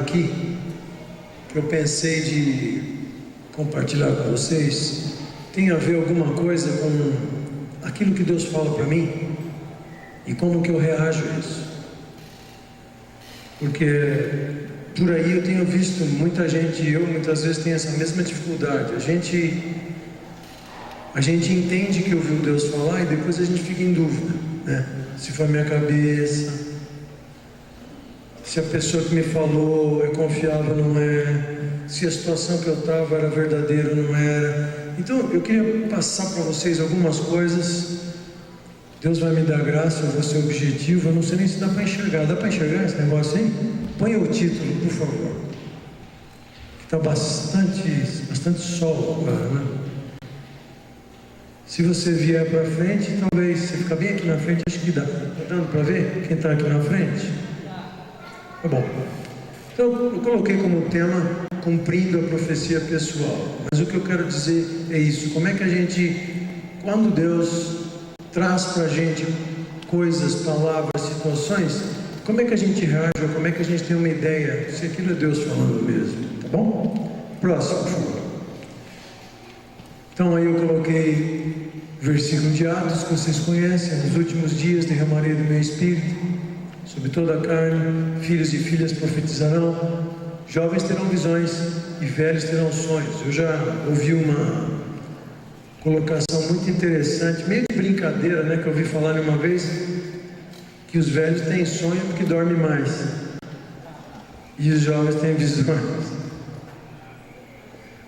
aqui, que eu pensei de compartilhar com vocês, tem a ver alguma coisa com aquilo que Deus fala para mim e como que eu reajo a isso. Porque por aí eu tenho visto muita gente, e eu muitas vezes tenho essa mesma dificuldade. A gente entende que ouviu Deus falar e depois a gente fica em dúvida, né? Se foi a minha cabeça, se a pessoa que me falou é confiável ou não é, se a situação que eu estava era verdadeira ou não era. Então eu queria passar para vocês algumas coisas. Deus vai me dar graça, eu vou ser objetivo. Eu não sei nem se dá para enxergar. Dá para enxergar esse negócio aí? Ponha o título, por favor. Está bastante sol agora, né? Se você vier para frente, talvez você ficar bem aqui na frente, acho que dá. Está dando para ver quem está aqui na frente? Tá bom. Então eu coloquei como tema cumprindo a profecia pessoal. Mas o que eu quero dizer é isso. Como é que a gente, quando Deus traz para a gente coisas, palavras, situações, como é que a gente reage, ou como é que a gente tem uma ideia se aquilo é Deus falando mesmo, tá bom? Próximo, por favor. Então aí eu coloquei versículo de Atos, que vocês conhecem: nos últimos dias derramarei do meu espírito sobre toda a carne, filhos e filhas profetizarão, jovens terão visões e velhos terão sonhos. Eu já ouvi uma colocação muito interessante, meio de brincadeira, né, que eu ouvi falar uma vez, que os velhos têm sonho porque dormem mais e os jovens têm visões.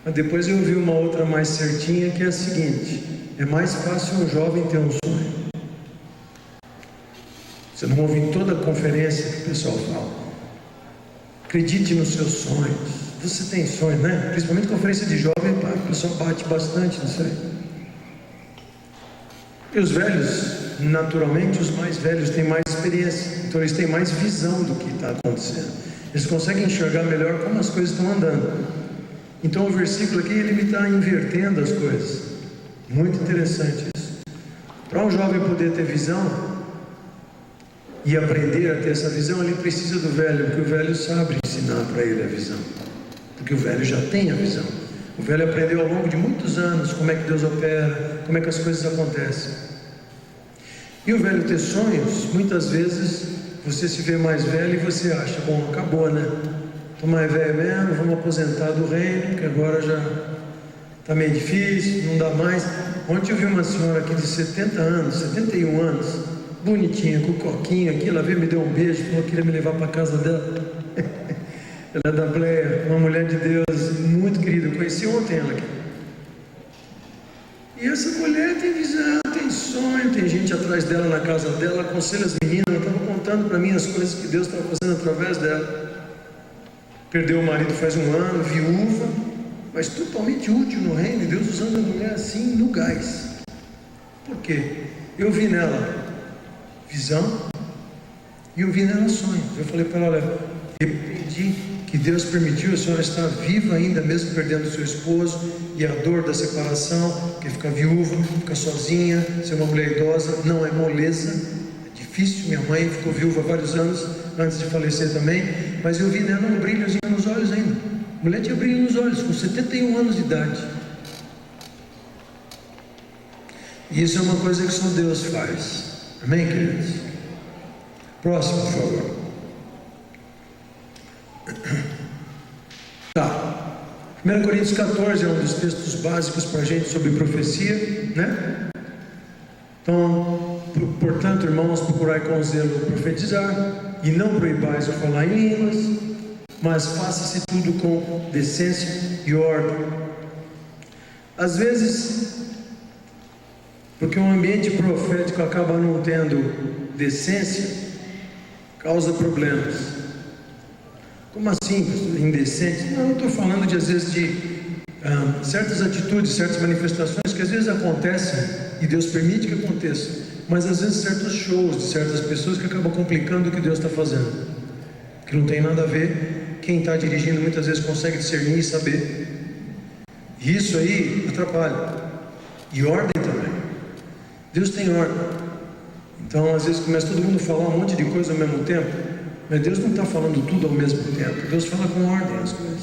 Mas depois eu ouvi uma outra mais certinha, que é a seguinte: é mais fácil um jovem ter um sonho. Você não ouve em toda a conferência que o pessoal fala, acredite nos seus sonhos. Você tem sonhos, né? Principalmente conferência de jovem, o pessoal bate bastante nisso aí. E os velhos, naturalmente, os mais velhos têm mais experiência, então eles têm mais visão do que está acontecendo. Eles conseguem enxergar melhor como as coisas estão andando. Então o versículo aqui, ele me está invertendo as coisas. Muito interessante isso. Para um jovem poder ter visão e aprender a ter essa visão, ele precisa do velho, porque o velho sabe ensinar para ele a visão, porque o velho já tem a visão. O velho aprendeu ao longo de muitos anos como é que Deus opera, como é que as coisas acontecem. E o velho ter sonhos, muitas vezes você se vê mais velho e você acha, bom, acabou, né? Estou mais velho mesmo, vamos aposentar do reino, que agora já está meio difícil, não dá mais. Ontem eu vi uma senhora aqui de 70 anos, 71 anos, bonitinha, com coquinha aqui, ela veio me deu um beijo, falou que queria me levar para a casa dela. Ela é da Bleia, uma mulher de Deus muito querida, eu conheci ontem ela aqui. E essa mulher tem visão, tem sonho, tem gente atrás dela na casa dela, aconselha as meninas. Ela estava contando para mim as coisas que Deus estava fazendo através dela. Perdeu o marido faz um ano, viúva, mas totalmente útil no reino, e Deus usando a mulher assim no gás. Por quê? Eu vi nela visão e eu vi nela sonho. Eu falei para ela: olha, repreendi que Deus permitiu a senhora estar viva ainda, mesmo perdendo seu esposo, e a dor da separação, que ficar viúva, ficar sozinha, ser uma mulher idosa, não é moleza, é difícil. Minha mãe ficou viúva há vários anos, antes de falecer também, mas eu vi nela um brilhozinho nos olhos ainda. A mulher tinha brilho nos olhos, com 71 anos de idade. E isso é uma coisa que só Deus faz. Amém, queridos? Próximo, por favor. Tá. 1 Coríntios 14 é um dos textos básicos para a gente sobre profecia, né? Então, portanto, irmãos, procurai com zelo profetizar, e não proibais o falar em línguas, mas faça-se tudo com decência e ordem. Às vezes, porque um ambiente profético acaba não tendo decência, causa problemas. Como assim, pastor? Indecente? Não, eu estou falando de, às vezes, de certas atitudes, certas manifestações que às vezes acontecem e Deus permite que aconteçam, mas às vezes certos shows de certas pessoas que acabam complicando o que Deus está fazendo, que não tem nada a ver. Quem está dirigindo muitas vezes consegue discernir e saber, e isso aí atrapalha. E ordem também. Deus tem ordem. Então às vezes começa todo mundo a falar um monte de coisa ao mesmo tempo, Mas Deus não está falando tudo ao mesmo tempo. Deus fala com ordem as coisas.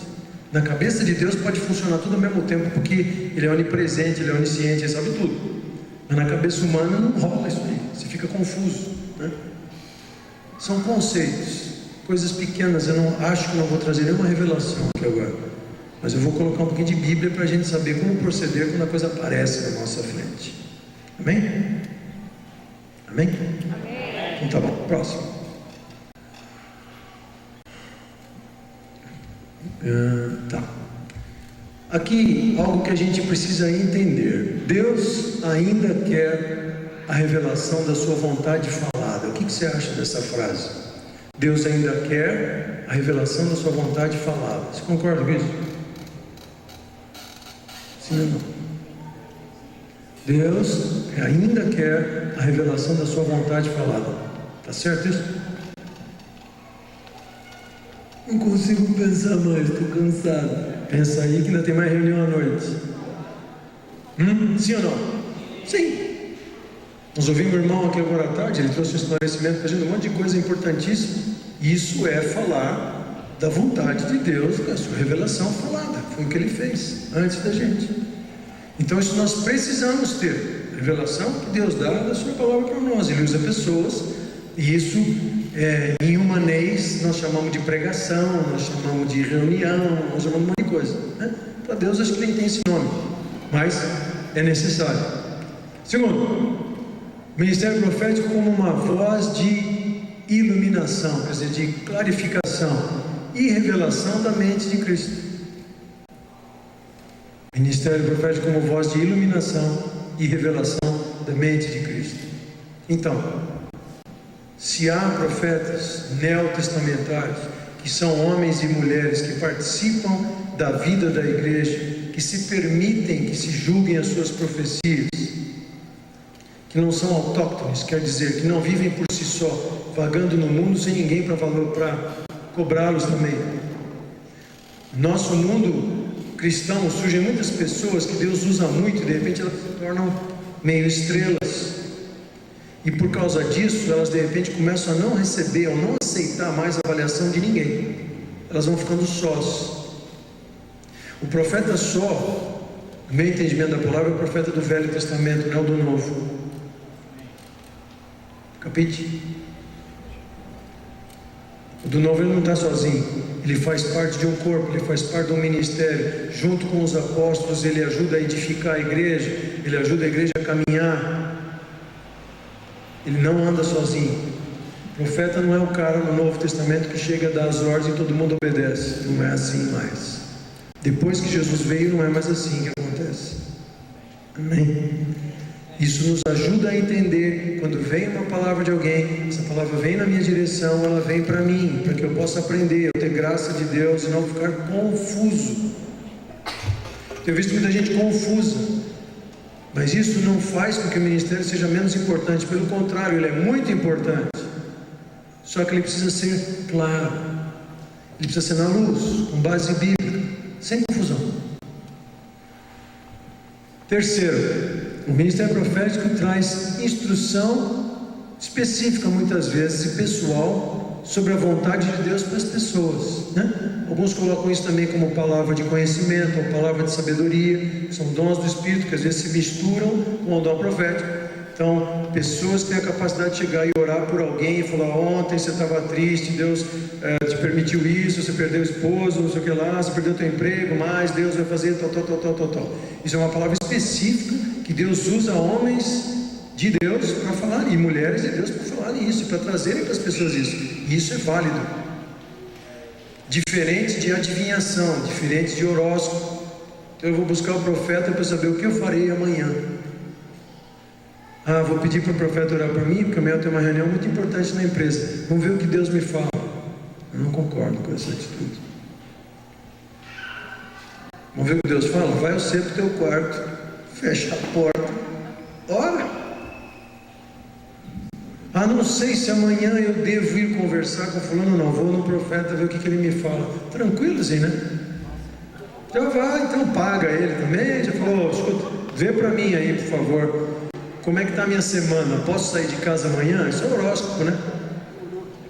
Na cabeça de Deus pode funcionar tudo ao mesmo tempo, porque Ele é onipresente, Ele é onisciente, Ele sabe tudo. Mas na cabeça humana não rola isso aí, você fica confuso, né? São conceitos, coisas pequenas. Eu não acho que não vou trazer nenhuma revelação aqui agora, mas eu vou colocar um pouquinho de Bíblia para a gente saber como proceder quando a coisa aparece na nossa frente. Amém? Amém? Amém. Então tá bom, próximo. Tá. Aqui algo que a gente precisa entender. Deus ainda quer a revelação da sua vontade falada. O que você acha dessa frase? Deus ainda quer a revelação da sua vontade falada. Você concorda com isso? Sim ou não? Deus ainda quer a revelação da sua vontade falada. Tá certo isso? Não consigo pensar mais, estou cansado. Pensa aí que ainda tem mais reunião à noite. Sim ou não? Sim. Nós ouvimos o irmão aqui agora à tarde, ele trouxe um esclarecimento para a gente, um monte de coisa importantíssima. Isso é falar da vontade de Deus, da sua revelação falada. Foi o que ele fez antes da gente. Então isso nós precisamos ter. A revelação que Deus dá da sua palavra para nós. Ele usa pessoas, e isso em humanês nós chamamos de pregação, nós chamamos de reunião, nós chamamos de um monte de coisa, né? Para Deus acho que nem tem esse nome, mas é necessário. Segundo, ministério profético como uma voz de iluminação, quer dizer, de clarificação e revelação da mente de Cristo. Ministério profético como voz de iluminação e revelação da mente de Cristo. Então, se há profetas neotestamentários, que são homens e mulheres que participam da vida da igreja, que se permitem que se julguem as suas profecias, que não são autóctones, quer dizer, que não vivem por si só, vagando no mundo sem ninguém para cobrá-los também. Nosso mundo cristão surgem muitas pessoas que Deus usa muito e de repente elas se tornam meio estrelas. E por causa disso, elas de repente começam a não receber ou não aceitar mais a avaliação de ninguém. Elas vão ficando sós. O profeta só, no meu entendimento da palavra, é o profeta do Velho Testamento, não é o do Novo. Capite? O do Novo ele não está sozinho. Ele faz parte de um corpo, ele faz parte de um ministério. Junto com os apóstolos, ele ajuda a edificar a igreja, ele ajuda a igreja a caminhar. Ele não anda sozinho. O profeta não é o cara no Novo Testamento que chega a dar as ordens e todo mundo obedece. Não é assim mais. Depois que Jesus veio, não é mais assim que acontece. Amém? Isso nos ajuda a entender, quando vem uma palavra de alguém, essa palavra vem na minha direção, ela vem para mim, para que eu possa aprender, eu ter graça de Deus e não ficar confuso. Tenho visto muita gente confusa, mas isso não faz com que o ministério seja menos importante, pelo contrário, ele é muito importante, só que ele precisa ser claro, ele precisa ser na luz, com base bíblica, sem confusão. Terceiro, o ministério profético traz instrução específica muitas vezes e pessoal sobre a vontade de Deus para as pessoas, né? Alguns colocam isso também como palavra de conhecimento ou palavra de sabedoria, são dons do Espírito que às vezes se misturam com o dom profético. Então, pessoas têm a capacidade de chegar e orar por alguém e falar: ontem você estava triste, Deus te permitiu isso, você perdeu o esposo, não sei o que lá, você perdeu o teu emprego, mas Deus vai fazer tal. Isso é uma palavra específica que Deus usa homens de Deus para falar, e mulheres de Deus para falar isso, para trazerem para as pessoas isso. E isso é válido. Diferente de adivinhação, diferente de horóscopo. Então eu vou buscar o profeta para saber o que eu farei amanhã. Vou pedir para o profeta orar por mim, porque amanhã eu tenho uma reunião muito importante na empresa. Vamos ver o que Deus me fala. Eu não concordo com essa atitude. Vamos ver o que Deus fala? Vai você para o teu quarto, fecha a porta, ora. Não sei se amanhã eu devo ir conversar com fulano, não. Vou no profeta ver o que ele me fala. Tranquilo assim, né? Já vai, então paga ele também. Já falou: escuta, vê para mim aí, por favor, como é que está a minha semana? Posso sair de casa amanhã? Isso é horóscopo, né?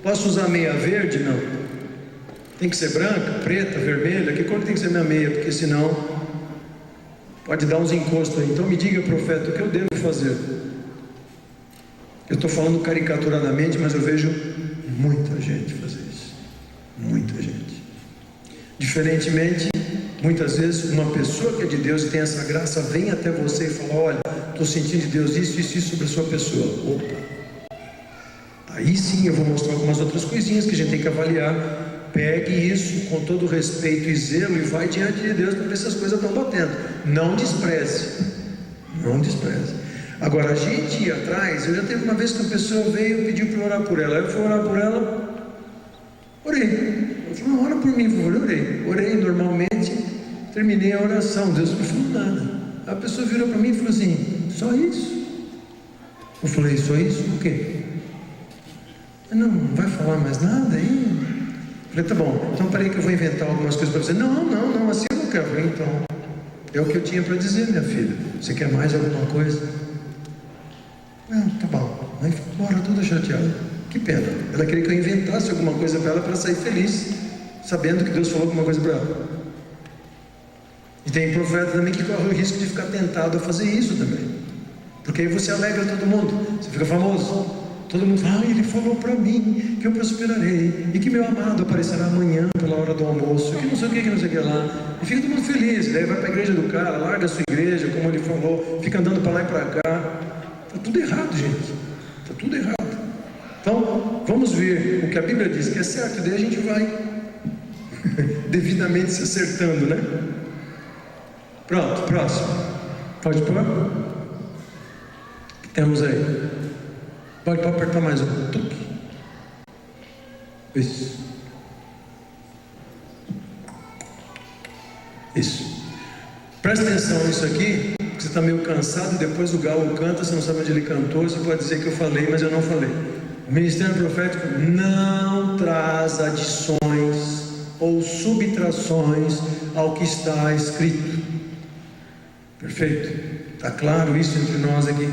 Posso usar meia verde? Não. Tem que ser branca, preta, vermelha? Que cor tem que ser minha meia? Porque senão pode dar uns encostos aí. Então me diga, profeta, o que eu devo fazer? Eu estou falando caricaturadamente, mas eu vejo muita gente fazer isso. Muita gente. Diferentemente, muitas vezes uma pessoa que é de Deus e tem essa graça vem até você e fala: olha, estou sentindo de Deus isso sobre a sua pessoa. Opa! Aí sim eu vou mostrar algumas outras coisinhas que a gente tem que avaliar. Pegue isso com todo respeito e zelo e vai diante de Deus para ver se as coisas estão batendo. Não despreze. Não despreze. Agora, a gente ir atrás, eu já teve uma vez que uma pessoa veio e pediu para orar por ela. Eu fui orar por ela, orei. Eu falei: ora por mim, por favor. Orei normalmente, terminei a oração. Deus não me falou nada. A pessoa virou para mim e falou assim: só isso? Eu falei: só isso? O quê? Não vai falar mais nada aí? Eu falei: tá bom, então peraí que eu vou inventar algumas coisas para você. Não, assim eu não quero. Eu falei: então, é o que eu tinha para dizer, minha filha. Você quer mais alguma coisa? Não, tá bom. Aí ficou embora toda chateada. Que pena. Ela queria que eu inventasse alguma coisa para ela sair feliz, sabendo que Deus falou alguma coisa para ela. E tem profeta também que corre o risco de ficar tentado a fazer isso também. Porque aí você alegra todo mundo. Você fica famoso. Todo mundo fala: ele falou para mim que eu prosperarei e que meu amado aparecerá amanhã pela hora do almoço, que não sei o que, não sei o que lá. E fica todo mundo feliz. Daí vai para a igreja do cara, larga a sua igreja, como ele falou, fica andando para lá e para cá. Está tudo errado, gente. Está tudo errado. Então, vamos ver o que a Bíblia diz que é certo, e daí a gente vai devidamente se acertando, né? Pronto, próximo. Pode pôr? O que temos aí? Pode apertar mais um toque. Isso. Presta atenção nisso aqui, porque você está meio cansado e depois o galo canta, você não sabe onde ele cantou, você pode dizer que eu falei, mas eu não falei. O ministério profético não traz adições ou subtrações ao que está escrito. Perfeito? Está claro isso entre nós aqui?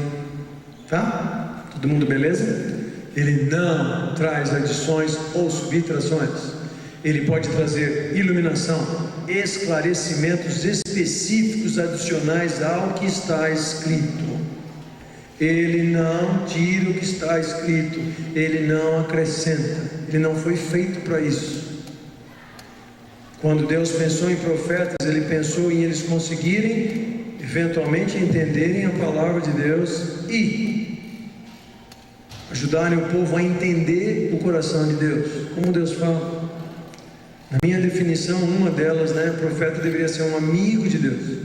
Tá? Todo mundo beleza? Ele não traz adições ou subtrações. Ele pode trazer iluminação, esclarecimentos específicos adicionais ao que está escrito. Ele não tira o que está escrito, ele não acrescenta, ele não foi feito para isso. Quando Deus pensou em profetas, ele pensou em eles conseguirem eventualmente entenderem a palavra de Deus e ajudarem o povo a entender o coração de Deus, como Deus fala. Na minha definição, uma delas, o profeta deveria ser um amigo de Deus.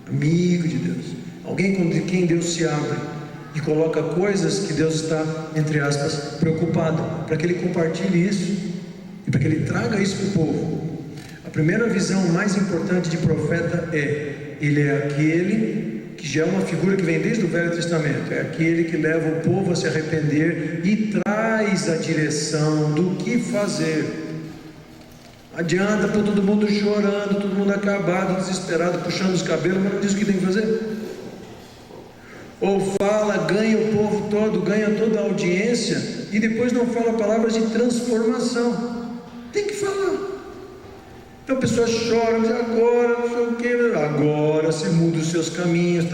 Amigo de Deus. Alguém com quem Deus se abre e coloca coisas que Deus está, entre aspas, preocupado, para que ele compartilhe isso e para que ele traga isso para o povo. A primeira visão mais importante de profeta ele é aquele que já é uma figura que vem desde o Velho Testamento, é aquele que leva o povo a se arrepender e traz a direção do que fazer. Adianta para todo mundo chorando, todo mundo acabado, desesperado, puxando os cabelos, mas não diz o que tem que fazer. Ou fala, ganha o povo todo, ganha toda a audiência e depois não fala palavras de transformação. Tem que falar. Então a pessoa chora, mas agora não sei o que, agora se muda os seus caminhos,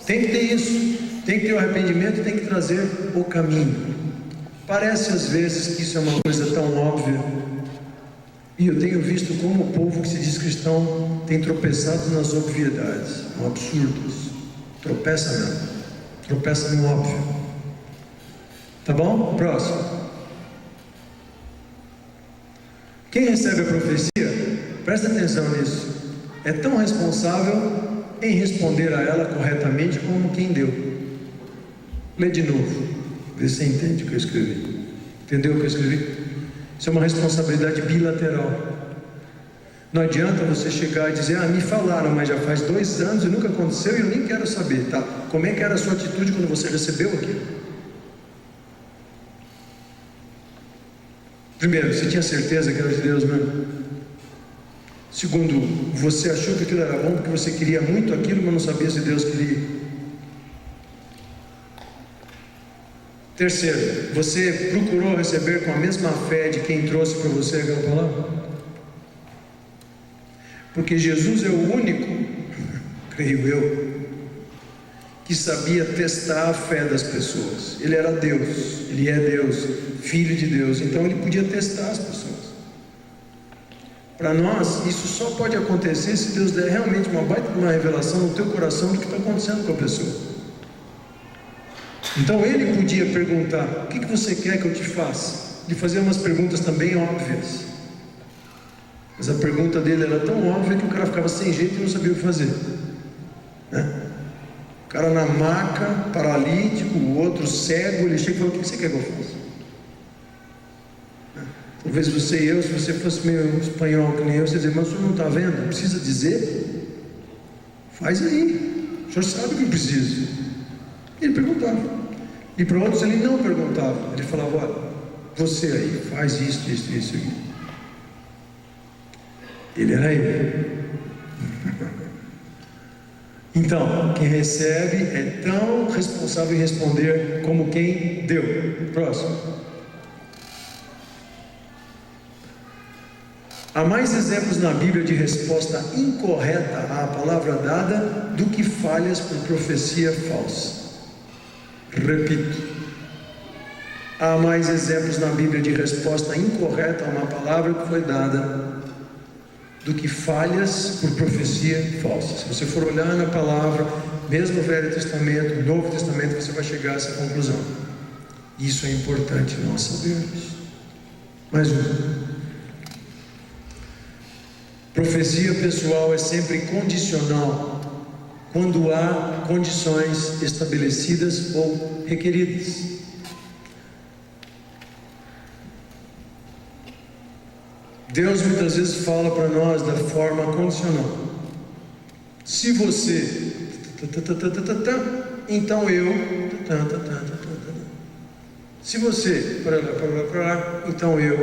Tem que ter isso, tem que ter o arrependimento, tem que trazer o caminho. Parece às vezes que isso é uma coisa tão óbvia, e eu tenho visto como o povo que se diz cristão tem tropeçado nas obviedades, no absurdo isso. Tropeça no óbvio. Tá bom? Próximo. Quem recebe a profecia, presta atenção nisso, é tão responsável em responder a ela corretamente como quem deu. Lê de novo. Vê se você entende o que eu escrevi. Entendeu o que eu escrevi? Isso é uma responsabilidade bilateral. Não adianta você chegar e dizer: me falaram, mas já faz 2 anos e nunca aconteceu e eu nem quero saber, tá? Como é que era a sua atitude quando você recebeu aquilo? Primeiro, você tinha certeza que era de Deus mesmo? Segundo, você achou que aquilo era bom porque você queria muito aquilo, mas não sabia se Deus queria? Terceiro, você procurou receber com a mesma fé de quem trouxe para você aquela palavra? Porque Jesus é o único, creio eu, que sabia testar a fé das pessoas. Ele era Deus, Ele é Deus, Filho de Deus, então Ele podia testar as pessoas. Para nós, isso só pode acontecer se Deus der realmente uma revelação no teu coração do que está acontecendo com a pessoa. Então Ele podia perguntar: o que você quer que eu te faça? Ele fazia umas perguntas também óbvias, mas a pergunta dele era tão óbvia que o cara ficava sem jeito e não sabia o que fazer, né? O cara na maca, paralítico, o outro cego, ele chega e fala: o que você quer que eu faça? Talvez você e eu, se você fosse meio espanhol que nem eu, você dizer: mas o senhor não está vendo? Não precisa dizer? Faz aí, o senhor sabe o que eu preciso. Ele perguntava. E para outros ele não perguntava, ele falava: olha, você aí, faz isso. Ele era ele. Então, quem recebe é tão responsável em responder como quem deu. Próximo. Há mais exemplos na Bíblia de resposta incorreta à palavra dada do que falhas por profecia falsa. Repito, há mais exemplos na Bíblia de resposta incorreta a uma palavra que foi dada do que falhas por profecia falsa. Se você for olhar na palavra, mesmo o Velho Testamento, o Novo Testamento, você vai chegar a essa conclusão. Isso é importante nós sabermos. Mais um. Profecia pessoal é sempre condicional quando há condições estabelecidas ou requeridas. Deus muitas vezes fala para nós da forma condicional. Se você, então eu, se você, então eu,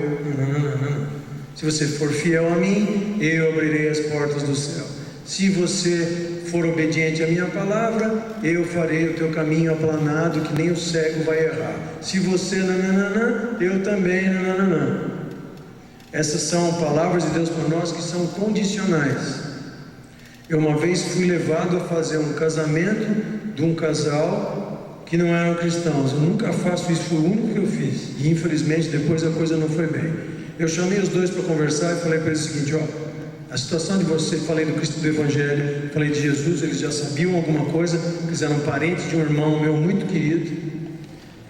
se você for fiel a mim, eu abrirei as portas do céu. Se você for obediente à minha palavra, eu farei o teu caminho aplanado, que nem o cego vai errar. Se você eu também Essas são palavras de Deus para nós que são condicionais. Eu uma vez fui levado a fazer um casamento de um casal que não eram cristãos. Eu nunca faço isso, foi o único que eu fiz. E infelizmente depois a coisa não foi bem. Eu chamei os dois para conversar e falei para eles o seguinte: ó, a situação de você, falei do Cristo do Evangelho, falei de Jesus, eles já sabiam alguma coisa, eles eram parentes de um irmão meu muito querido.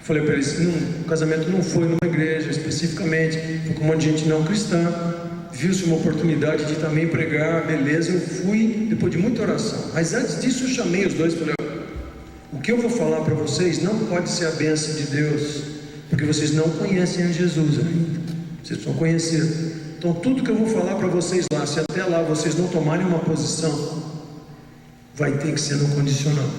Falei para eles: o casamento não foi numa igreja especificamente, foi com um monte de gente não cristã, viu-se uma oportunidade de também pregar, beleza, eu fui depois de muita oração. Mas antes disso eu chamei os dois e falei: o que eu vou falar para vocês não pode ser a bênção de Deus, porque vocês não conhecem a Jesus ainda, vocês precisam conhecer. Então tudo que eu vou falar para vocês lá, se até lá vocês não tomarem uma posição, vai ter que ser no condicional.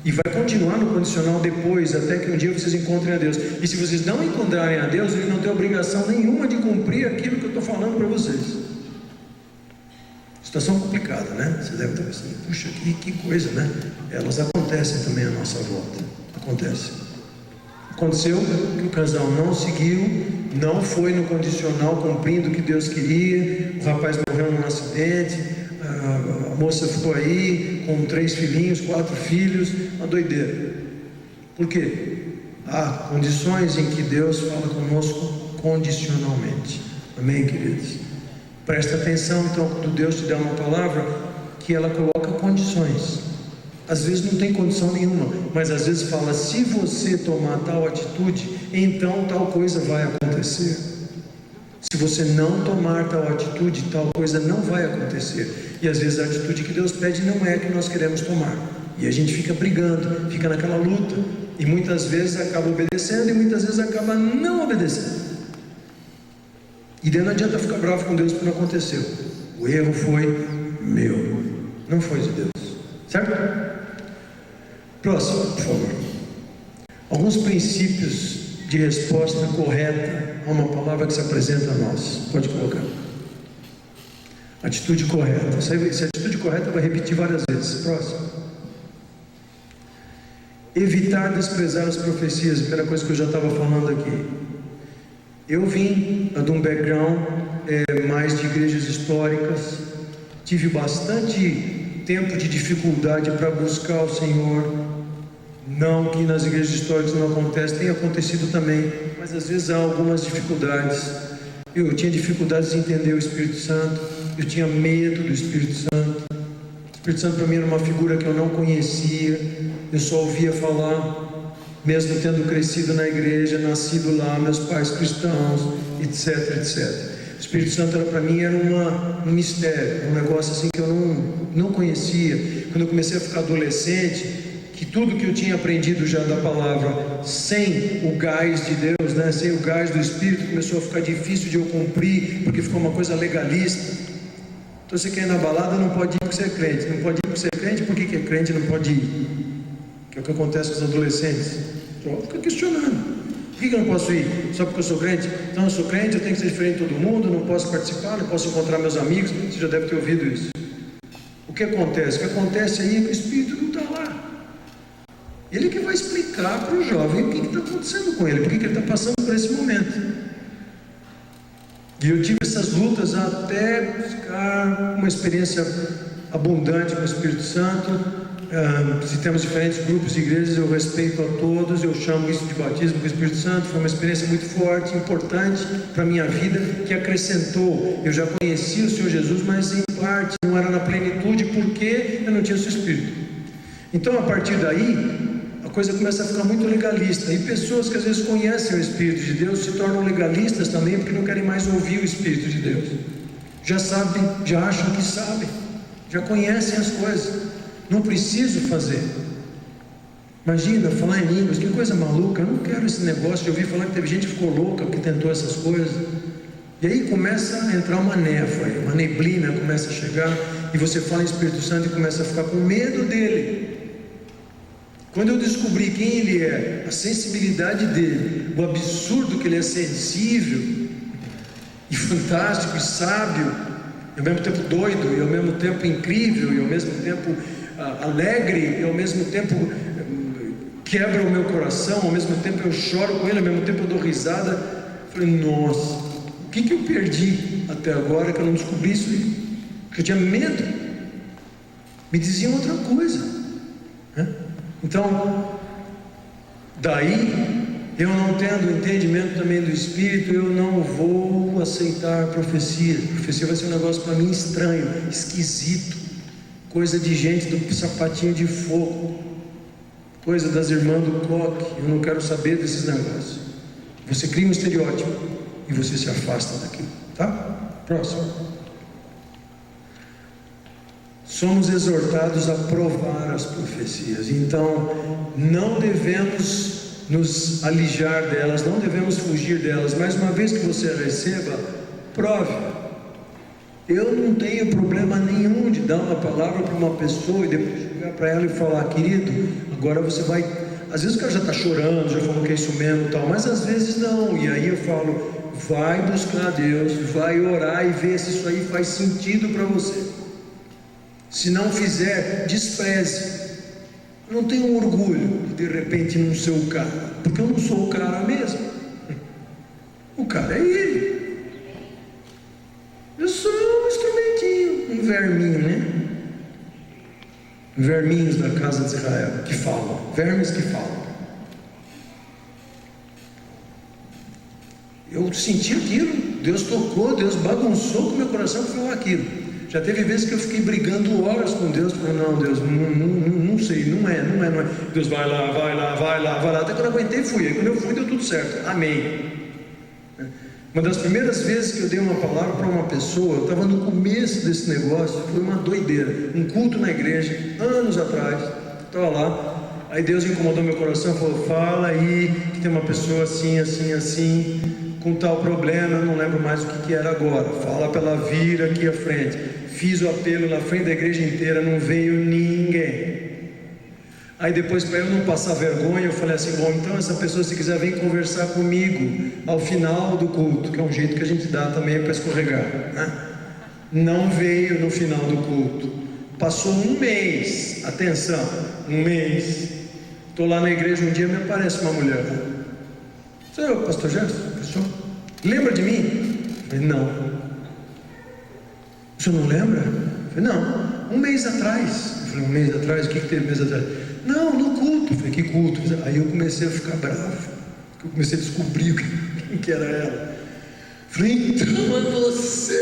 E vai continuar no condicional depois, até que um dia vocês encontrem a Deus. E se vocês não encontrarem a Deus, Ele não tem obrigação nenhuma de cumprir aquilo que eu estou falando para vocês. Situação complicada, né? Você deve estar pensando: puxa, que coisa, né? Elas acontecem também à nossa volta. Aconteceu que o casal não seguiu, não foi no condicional cumprindo o que Deus queria. O rapaz morreu num acidente, a moça ficou aí com 3 filhinhos, 4 filhos, uma doideira. Por quê? Há condições em que Deus fala conosco condicionalmente. Amém, queridos? Presta atenção, então, quando Deus te dá uma palavra, que ela coloca condições. Às vezes não tem condição nenhuma, mas às vezes fala: se você tomar tal atitude, então tal coisa vai acontecer. Se você não tomar tal atitude, tal coisa não vai acontecer. E às vezes a atitude que Deus pede não é a que nós queremos tomar. E a gente fica brigando, fica naquela luta. E muitas vezes acaba obedecendo e muitas vezes acaba não obedecendo. E daí não adianta ficar bravo com Deus porque não aconteceu. O erro foi meu, não foi de Deus. Certo? Próximo, por favor. Alguns princípios de resposta correta a uma palavra que se apresenta a nós. Pode colocar. Atitude correta. Se a atitude correta vai repetir várias vezes. Próximo. Evitar desprezar as profecias, primeira coisa que eu já estava falando aqui. Eu vim de um background mais de igrejas históricas, tive bastante tempo de dificuldade para buscar o Senhor. Não que nas igrejas históricas não acontece, tem acontecido também, mas às vezes há algumas dificuldades. Eu tinha dificuldades de entender o Espírito Santo, eu tinha medo do Espírito Santo. O Espírito Santo para mim era uma figura que eu não conhecia, eu só ouvia falar, mesmo tendo crescido na igreja, nascido lá, meus pais cristãos, etc, etc. O Espírito Santo para mim era um mistério, um negócio assim que eu não conhecia. Quando eu comecei a ficar adolescente, que tudo que eu tinha aprendido já da palavra, sem o gás de Deus, né, sem o gás do Espírito, começou a ficar difícil de eu cumprir, porque ficou uma coisa legalista. Então você quer ir na balada, não pode ir porque você é crente, não pode ir porque você é crente, por que é crente não pode ir? Que é o que acontece com os adolescentes. Só fica questionando, por que eu não posso ir? Só porque eu sou crente? Então eu sou crente, eu tenho que ser diferente de todo mundo, não posso participar, não posso encontrar meus amigos. Você já deve ter ouvido isso. O que acontece? O que acontece aí é que o Espírito não está lá. Ele que vai explicar para o jovem o que está acontecendo com ele, por que ele está passando por esse momento. E eu tive essas lutas até buscar uma experiência abundante com o Espírito Santo. Se temos diferentes grupos de igrejas, eu respeito a todos, eu chamo isso de batismo com o Espírito Santo. Foi uma experiência muito forte, importante para a minha vida, que acrescentou. Eu já conhecia o Senhor Jesus, mas em parte, não era na plenitude, porque eu não tinha o seu Espírito. Então, a partir daí, a coisa começa a ficar muito legalista, e pessoas que às vezes conhecem o Espírito de Deus se tornam legalistas também, porque não querem mais ouvir o Espírito de Deus. Já sabem, já acham que sabem, já conhecem as coisas, não preciso fazer. Imagina, falar em línguas, que coisa maluca, eu não quero esse negócio de ouvir falar que teve gente que ficou louca porque tentou essas coisas. E aí começa a entrar uma névoa, uma neblina começa a chegar, e você fala em Espírito Santo e começa a ficar com medo dele. Quando eu descobri quem ele é, a sensibilidade dele, o absurdo que ele é sensível, e fantástico, e sábio, e ao mesmo tempo doido, e ao mesmo tempo incrível, e ao mesmo tempo alegre, e ao mesmo tempo quebra o meu coração, ao mesmo tempo eu choro com ele, ao mesmo tempo eu dou risada. Eu falei, nossa, o que eu perdi até agora que eu não descobri isso aí? Porque eu tinha medo. Me diziam outra coisa, né? Então, daí, eu não tendo entendimento também do Espírito, eu não vou aceitar profecia. Profecia vai ser um negócio para mim estranho, esquisito, coisa de gente do sapatinho de fogo, coisa das irmãs do coque. Eu não quero saber desses negócios. Você cria um estereótipo e você se afasta daquilo, tá? Próximo. Somos exortados a provar as profecias, então não devemos nos alijar delas, não devemos fugir delas. Mais uma vez que você a receba, prove. Eu não tenho problema nenhum de dar uma palavra para uma pessoa e depois chegar para ela e falar, querido, agora você vai... Às vezes o cara já está chorando, já falou que é isso mesmo e tal, mas às vezes não, e aí eu falo, vai buscar a Deus, vai orar e ver se isso aí faz sentido para você. Se não fizer, despreze. Eu não tenho orgulho de repente não ser o cara, porque eu não sou o cara mesmo. O cara é ele. Eu sou um instrumentinho, um verminho, né? Verminhos da casa de Israel que falam, vermes que falam. Eu senti aquilo, Deus tocou, Deus bagunçou com o meu coração que falou aquilo. Já teve vezes que eu fiquei brigando horas com Deus, falando, não, Deus, não sei, não é. Deus vai lá, até quando eu aguentei fui, aí quando eu fui deu tudo certo, amém. Uma das primeiras vezes que eu dei uma palavra para uma pessoa, eu estava no começo desse negócio, foi uma doideira, um culto na igreja, anos atrás, estava lá, aí Deus incomodou meu coração, falou, fala aí, que tem uma pessoa assim, com tal problema, eu não lembro mais o que era agora, fala para ela vir aqui à frente. Fiz o apelo na frente da igreja inteira, não veio ninguém. Aí depois, para eu não passar vergonha, eu falei assim, bom, então essa pessoa, se quiser, vem conversar comigo ao final do culto, que é um jeito que a gente dá também para escorregar, né? Não veio no final do culto. Passou um mês, atenção, um mês. Estou lá na igreja um dia, me aparece uma mulher. Você é o pastor Gerson? Lembra de mim? Eu falei, não. O senhor não lembra? Eu falei, não. Um mês atrás. Eu falei, um mês atrás? O que teve um mês atrás? Não, no culto. Eu falei, que culto? Aí eu comecei a ficar bravo. Eu comecei a descobrir quem que era ela. Eu falei, então é você.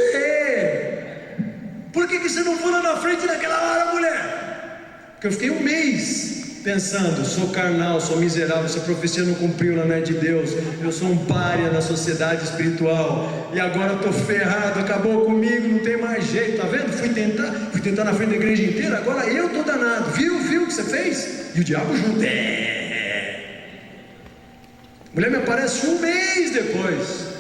Por que você não foi lá na frente daquela hora, mulher? Porque eu fiquei um mês pensando, sou carnal, sou miserável, essa profecia não cumpriu, ela não é de Deus, eu sou um pária na sociedade espiritual, e agora eu estou ferrado, acabou comigo, não tem mais jeito, tá vendo? Fui tentar na frente da igreja inteira, agora eu estou danado, viu o que você fez? E o diabo junto, mulher me aparece um mês depois.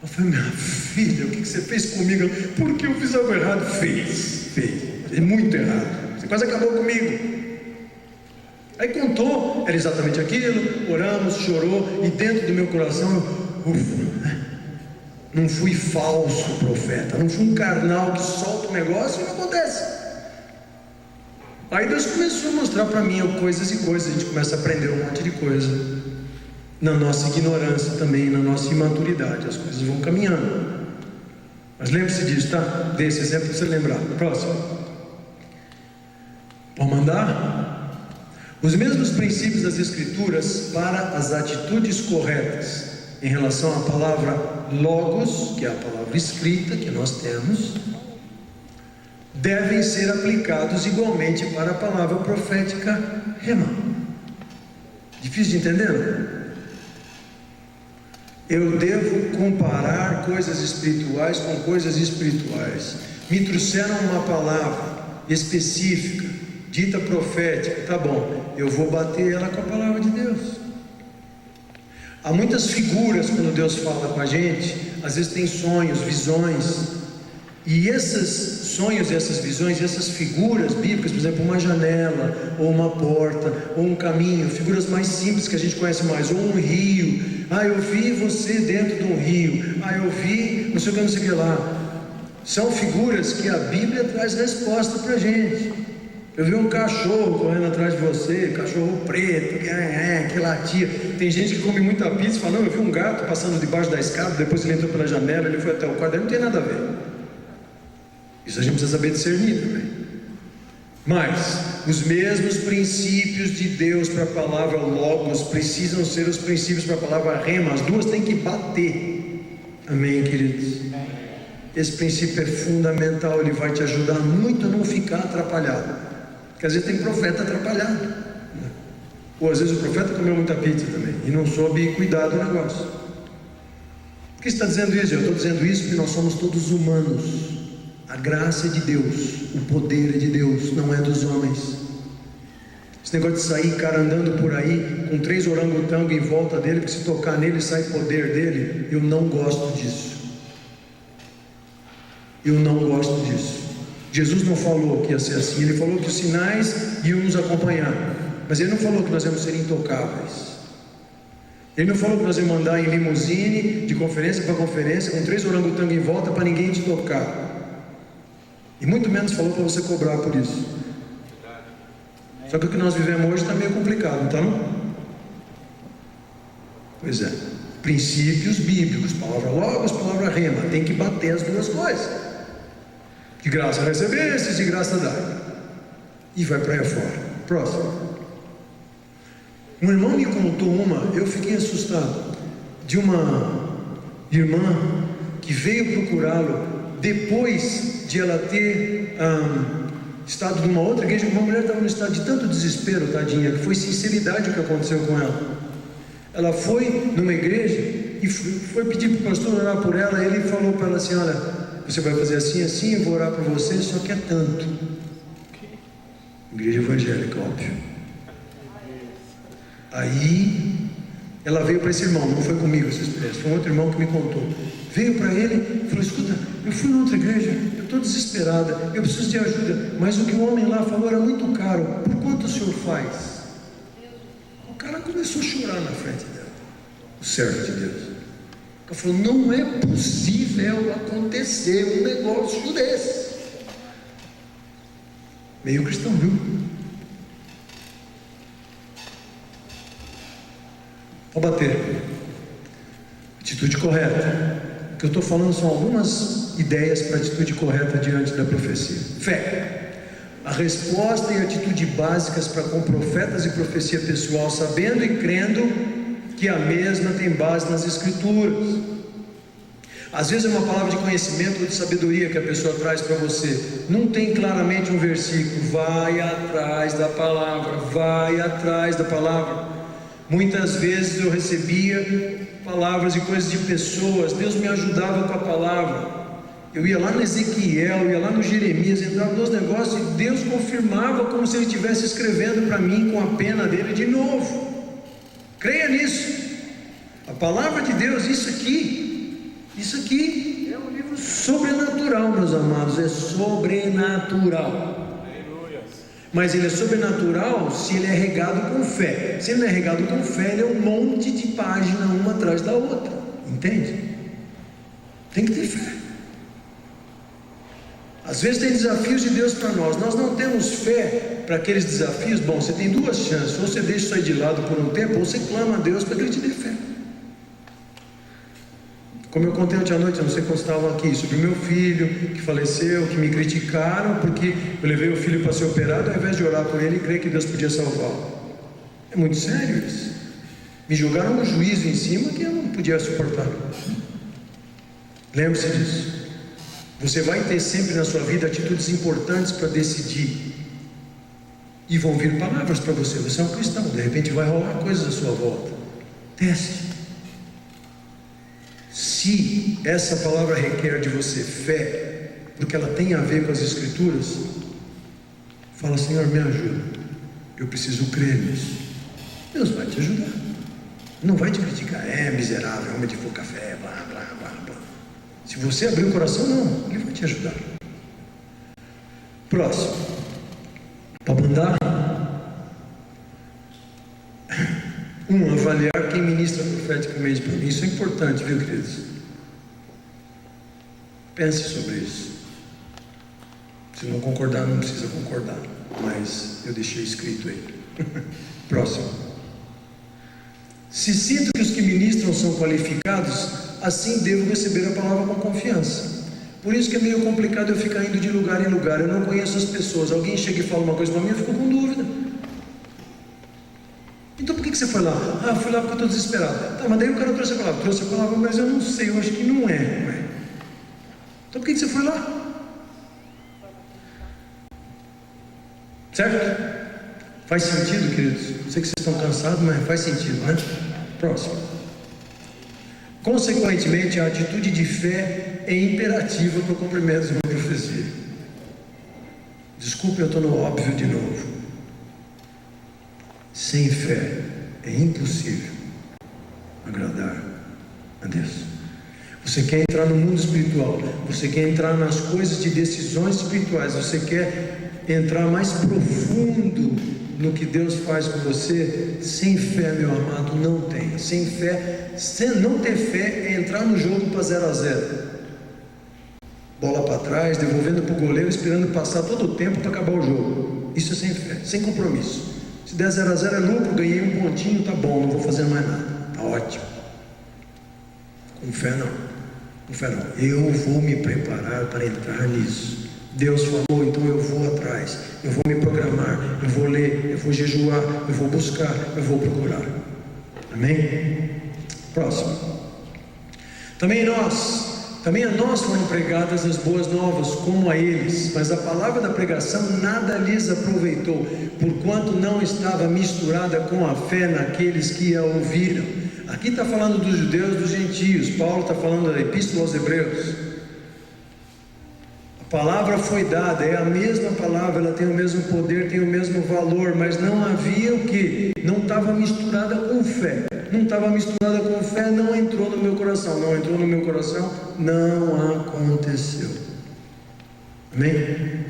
Eu falei, minha filha, o que você fez comigo? Porque eu fiz algo errado? Fez, é muito errado, você quase acabou comigo. Aí contou, era exatamente aquilo, oramos, chorou, e dentro do meu coração, não fui falso profeta, não fui um carnal que solta o negócio e não acontece. Aí Deus começou a mostrar para mim coisas e coisas, a gente começa a aprender um monte de coisa, na nossa ignorância também, na nossa imaturidade, as coisas vão caminhando. Mas lembre-se disso, tá? Desse exemplo para você lembrar. Próximo. Pode mandar? Os mesmos princípios das Escrituras para as atitudes corretas em relação à palavra logos, que é a palavra escrita que nós temos, devem ser aplicados igualmente para a palavra profética rema. Difícil de entender? Eu devo comparar coisas espirituais com coisas espirituais. Me trouxeram uma palavra específica, dita profética, tá bom, eu vou bater ela com a palavra de Deus. Há muitas figuras quando Deus fala com a gente, às vezes tem sonhos, visões, e esses sonhos, essas visões, essas figuras bíblicas, por exemplo, uma janela, ou uma porta, ou um caminho, figuras mais simples que a gente conhece mais, ou um rio, eu vi você dentro de um rio, eu vi não sei o que lá, são figuras que a Bíblia traz resposta para a gente. Eu vi um cachorro correndo atrás de você, cachorro preto, que latia. Tem gente que come muita pizza e fala, não, eu vi um gato passando debaixo da escada, depois ele entrou pela janela, ele foi até o quarto, não tem nada a ver. Isso a gente precisa saber discernir também. Mas, os mesmos princípios de Deus para a palavra logos, precisam ser os princípios para a palavra rema, as duas têm que bater. Amém, queridos? Esse princípio é fundamental, ele vai te ajudar muito a não ficar atrapalhado. Porque às vezes tem profeta atrapalhado, né? Ou às vezes o profeta comeu muita pizza também e não soube cuidar do negócio. Por que você está dizendo isso? Eu estou dizendo isso porque nós somos todos humanos. A graça é de Deus, o poder é de Deus, não é dos homens. Esse negócio de sair, cara, andando por aí com 3 orangotangos em volta dele, que se tocar nele sai poder dele, eu não gosto disso. Eu não gosto disso. Jesus não falou que ia ser assim, ele falou que os sinais iam nos acompanhar, mas ele não falou que nós íamos ser intocáveis. Ele não falou que nós íamos andar em limusine, de conferência para conferência, com 3 orangotangos em volta para ninguém te tocar. E muito menos falou para você cobrar por isso. Só que o que nós vivemos hoje está meio complicado, não está não? Pois é. Princípios bíblicos, palavra logos, palavra rema, tem que bater as duas coisas. De graça recebestes, de graça dai. E vai para aí fora. Próximo. Um irmão me contou eu fiquei assustado, de uma irmã que veio procurá-lo depois de ela ter estado numa outra igreja. Uma mulher estava num estado de tanto desespero, tadinha, que foi sinceridade o que aconteceu com ela. Ela foi numa igreja e foi pedir para o pastor orar por ela. Ele falou para ela assim, olha, você vai fazer assim, assim, eu vou orar por você, só que é tanto. Igreja evangélica, óbvio. Aí ela veio para esse irmão, não foi comigo essa experiência, foi um outro irmão que me contou. Veio para ele e falou, escuta, eu fui na outra igreja, eu estou desesperada, eu preciso de ajuda, mas o que o homem lá falou era muito caro, por quanto o senhor faz? O cara começou a chorar na frente dela, o servo de Deus. Ela falou, não é possível acontecer um negócio desse. Meio cristão, viu? ao bater. Atitude correta. O que eu estou falando são algumas ideias para atitude correta diante da profecia. Fé. A resposta e atitude básicas para com profetas e profecia pessoal, sabendo e crendo que a mesma tem base nas Escrituras. Às vezes é uma palavra de conhecimento ou de sabedoria que a pessoa traz para você. Não tem claramente um versículo. Vai atrás da palavra. Vai atrás da palavra. Muitas vezes eu recebia palavras e coisas de pessoas. Deus me ajudava com a palavra. Eu ia lá no Ezequiel, ia lá no Jeremias, entrava nos negócios e Deus confirmava como se Ele estivesse escrevendo para mim com a pena dele de novo. Creia nisso. A palavra de Deus, isso aqui é um livro sobrenatural, meus amados. É sobrenatural. Mas ele é sobrenatural se ele é regado com fé. Se ele não é regado com fé, ele é um monte de página uma atrás da outra. Entende? Tem que ter fé. Às vezes tem desafios de Deus para nós. Nós não temos fé para aqueles desafios. Bom, você tem duas chances. Ou você deixa isso aí de lado por um tempo, ou você clama a Deus para que Ele te dê fé. Como eu contei ontem à noite, eu não sei quando estavam aqui, sobre o meu filho que faleceu, que me criticaram porque eu levei o filho para ser operado, ao invés de orar por ele e crer que Deus podia salvá-lo. É muito sério isso. Me jogaram um juízo em cima que eu não podia suportar. Lembre-se disso. Você vai ter sempre na sua vida atitudes importantes para decidir. E vão vir palavras para você. Você é um cristão, de repente vai rolar coisas à sua volta. Teste. Se essa palavra requer de você fé, do que ela tem a ver com as Escrituras, fala: Senhor, me ajuda. Eu preciso crer nisso. Deus vai te ajudar. Não vai te criticar. É miserável, homem de pouca fé, blá, blá, blá, blá. Se você abrir o coração, não, Ele vai te ajudar. Próximo. Para mandar. Avaliar quem ministra profeticamente para mim. Isso é importante, viu, queridos? Pense sobre isso. Se não concordar, não precisa concordar. Mas eu deixei escrito aí. Próximo. Se sinto que os que ministram são qualificados, assim devo receber a palavra com confiança. Por isso que é meio complicado eu ficar indo de lugar em lugar. Eu não conheço as pessoas. Alguém chega e fala uma coisa para mim, eu fico com dúvida. Então por que você foi lá? Ah, fui lá porque eu estou desesperado. Tá, mas daí o cara trouxe a palavra, mas eu não sei, eu acho que não é. Então por que você foi lá? Certo? Faz sentido, queridos? Sei que vocês estão cansados, mas faz sentido, né? Próximo. Consequentemente, a atitude de fé é imperativa para o cumprimento de uma profecia. Desculpe, eu estou no óbvio de novo. Sem fé é impossível agradar a Deus. Você quer entrar no mundo espiritual, você quer entrar nas coisas de decisões espirituais, você quer entrar mais profundo no que Deus faz com você. Sem fé, meu amado, não tem. Sem fé, não ter fé é entrar no jogo para 0-0. Bola para trás, devolvendo para o goleiro, esperando passar todo o tempo para acabar o jogo. Isso é sem fé, sem compromisso. Se der 0-0 é lucro, ganhei um pontinho, tá bom, não vou fazer mais nada, tá ótimo. Com fé não, com fé não. Eu vou me preparar para entrar nisso. Deus falou, então eu vou atrás, eu vou me programar, eu vou ler, eu vou jejuar, eu vou buscar, eu vou procurar. Amém? Próximo. Também a nós foram pregadas as boas novas, como a eles, mas a palavra da pregação nada lhes aproveitou, porquanto não estava misturada com a fé naqueles que a ouviram. Aqui está falando dos judeus, dos gentios. Paulo está falando da Epístola aos Hebreus. A palavra foi dada, é a mesma palavra, ela tem o mesmo poder, tem o mesmo valor, mas não havia o que? Não estava misturada com fé. Não estava misturada com fé, não entrou no meu coração. Não entrou no meu coração, não aconteceu. Amém?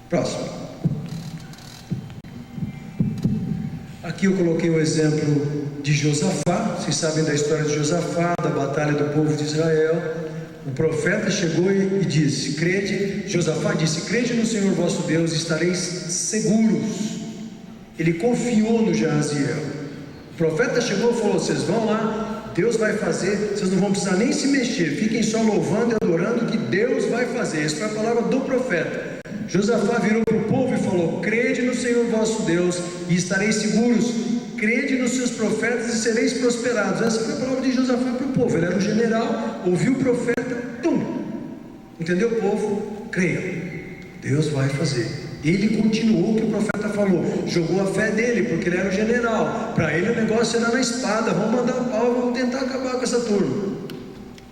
Próximo. Aqui eu coloquei o exemplo de Josafá. Vocês sabem da história de Josafá, da batalha do povo de Israel. O profeta chegou e disse: Josafá disse: crede no Senhor vosso Deus e estareis seguros. Ele confiou no Jaziel. O profeta chegou e falou: vocês vão lá, Deus vai fazer, vocês não vão precisar nem se mexer, fiquem só louvando e adorando que Deus vai fazer. Essa foi a palavra do profeta. Josafá virou para o povo e falou: crede no Senhor vosso Deus e estareis seguros, crede nos seus profetas e sereis prosperados. Essa foi a palavra de Josafá para o povo. Ele era um general, ouviu o profeta, entendeu, povo? Creia, Deus vai fazer. Ele continuou o que o profeta falou, jogou a fé dele, porque ele era um general. Para ele o negócio era na espada: vamos mandar pau, vamos tentar acabar com essa turma.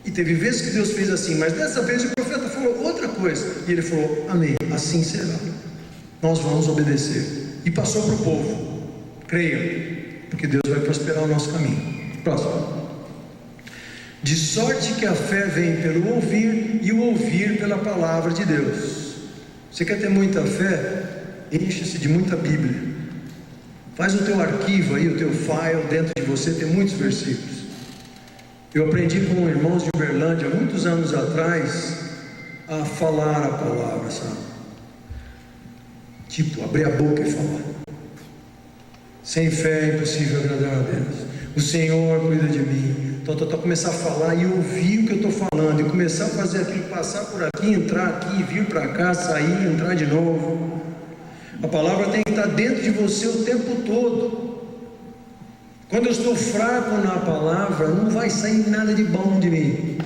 E teve vezes que Deus fez assim, mas dessa vez o profeta falou outra coisa, e ele falou: amém, assim será, nós vamos obedecer. E passou para o povo: creiam, porque Deus vai prosperar o nosso caminho. Próximo. De sorte que a fé vem pelo ouvir, e o ouvir pela palavra de Deus. Você quer ter muita fé? Enche-se de muita Bíblia. Faz o teu arquivo aí, o teu file dentro de você, tem muitos versículos. Eu aprendi com irmãos de Uberlândia muitos anos atrás a falar a palavra, sabe? Tipo, abrir a boca e falar. Sem fé é impossível agradar a Deus. O Senhor cuida de mim. Começar a falar e ouvir o que eu estou falando, e começar a fazer aquilo, passar por aqui, entrar aqui, vir para cá, sair, entrar de novo. A palavra tem que estar dentro de você o tempo todo. Quando eu estou fraco na palavra, não vai sair nada de bom de mim.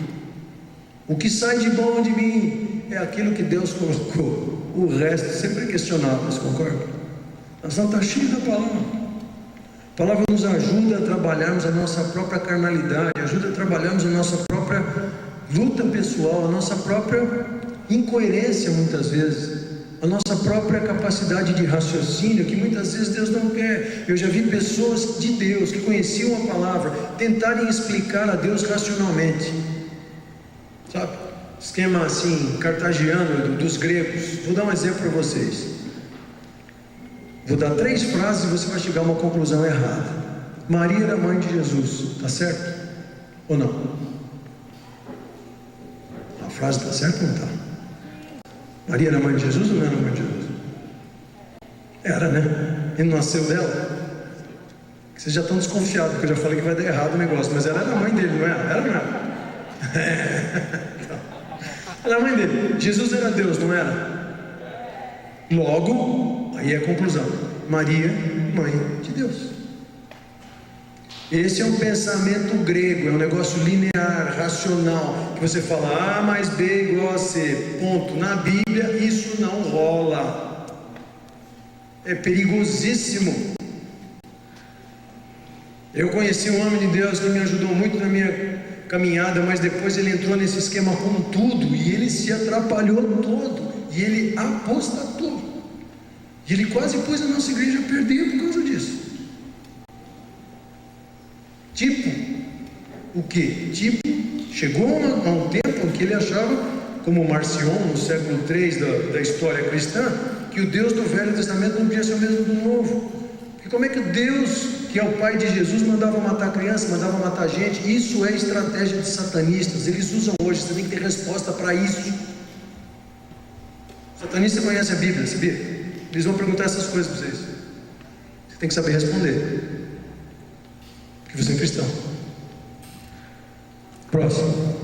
O que sai de bom de mim é aquilo que Deus colocou. O resto sempre é questionável, você concorda? A nação está cheia da palavra. A palavra nos ajuda a trabalharmos a nossa própria carnalidade, ajuda a trabalharmos a nossa própria luta pessoal, a nossa própria incoerência muitas vezes, a nossa própria capacidade de raciocínio, que muitas vezes Deus não quer. Eu já vi pessoas de Deus que conheciam a palavra tentarem explicar a Deus racionalmente, sabe? Esquema assim, cartagiano dos gregos. Vou dar um exemplo para vocês. Vou dar 3 frases e você vai chegar a uma conclusão errada. Maria era mãe de Jesus, está certo? Ou não? A frase está certa ou não está? Maria era mãe de Jesus ou não era mãe de Jesus? Era, né? Ele nasceu dela. Vocês já estão desconfiados, porque eu já falei que vai dar errado o negócio, mas ela era a mãe dele, não era? Ela não era? Ela era a mãe dele. Jesus era Deus, não era? Logo, aí é a conclusão: Maria, mãe de Deus. Esse é um pensamento grego, é um negócio linear, racional, que você fala A mais B igual a C, ponto. Na Bíblia isso não rola, é perigosíssimo. Eu conheci um homem de Deus que me ajudou muito na minha caminhada, mas depois ele entrou nesse esquema com tudo, e ele se atrapalhou todo, e ele apostatou, e ele quase pôs a nossa igreja a perder por causa disso. Tipo, o que? Tipo, chegou a um tempo em que ele achava, como Marcion, no século III da história cristã, que o Deus do Velho Testamento não podia ser o mesmo do Novo. Porque como é que o Deus, que é o pai de Jesus, mandava matar criança, mandava matar gente? Isso é estratégia de satanistas, eles usam hoje, você tem que ter resposta para isso. Satanista conhece a Bíblia, sabia? Eles vão perguntar essas coisas para vocês, você tem que saber responder, porque você é cristão. Próximo.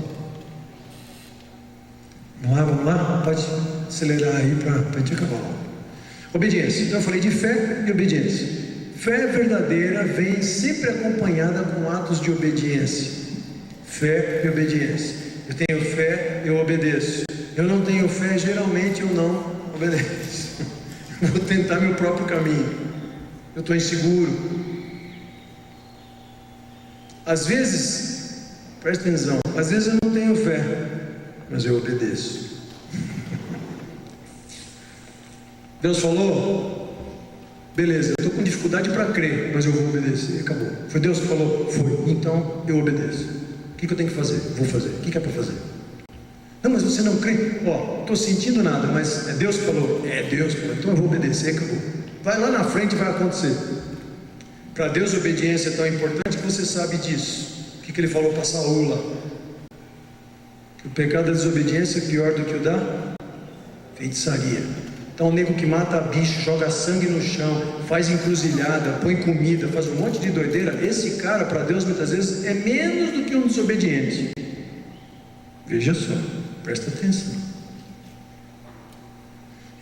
Vamos lá? Pode acelerar aí para a gente acabar. Obediência. Então eu falei de fé e obediência. Fé verdadeira vem sempre acompanhada com atos de obediência. Fé e obediência. Eu tenho fé, eu obedeço. Eu não tenho fé, geralmente eu não obedeço. Eu vou tentar meu próprio caminho. Eu estou inseguro. Às vezes, presta atenção, às vezes eu não tenho fé, mas eu obedeço. Deus falou, beleza, eu estou com dificuldade para crer, mas eu vou obedecer, acabou. Foi Deus que falou? Foi, então eu obedeço. O que eu tenho que fazer? Vou fazer. O que é para fazer? Não, mas você não crê? Ó, estou sentindo nada, mas é Deus que falou? É Deus que falou, então eu vou obedecer, acabou. Vai lá na frente e vai acontecer. Para Deus a obediência é tão importante que você sabe disso. O que ele falou para Saul lá? Que o pecado da desobediência é pior do que o da feitiçaria. Então o nego que mata bicho, joga sangue no chão, faz encruzilhada, põe comida, faz um monte de doideira, esse cara para Deus muitas vezes é menos do que um desobediente. Veja só, presta atenção.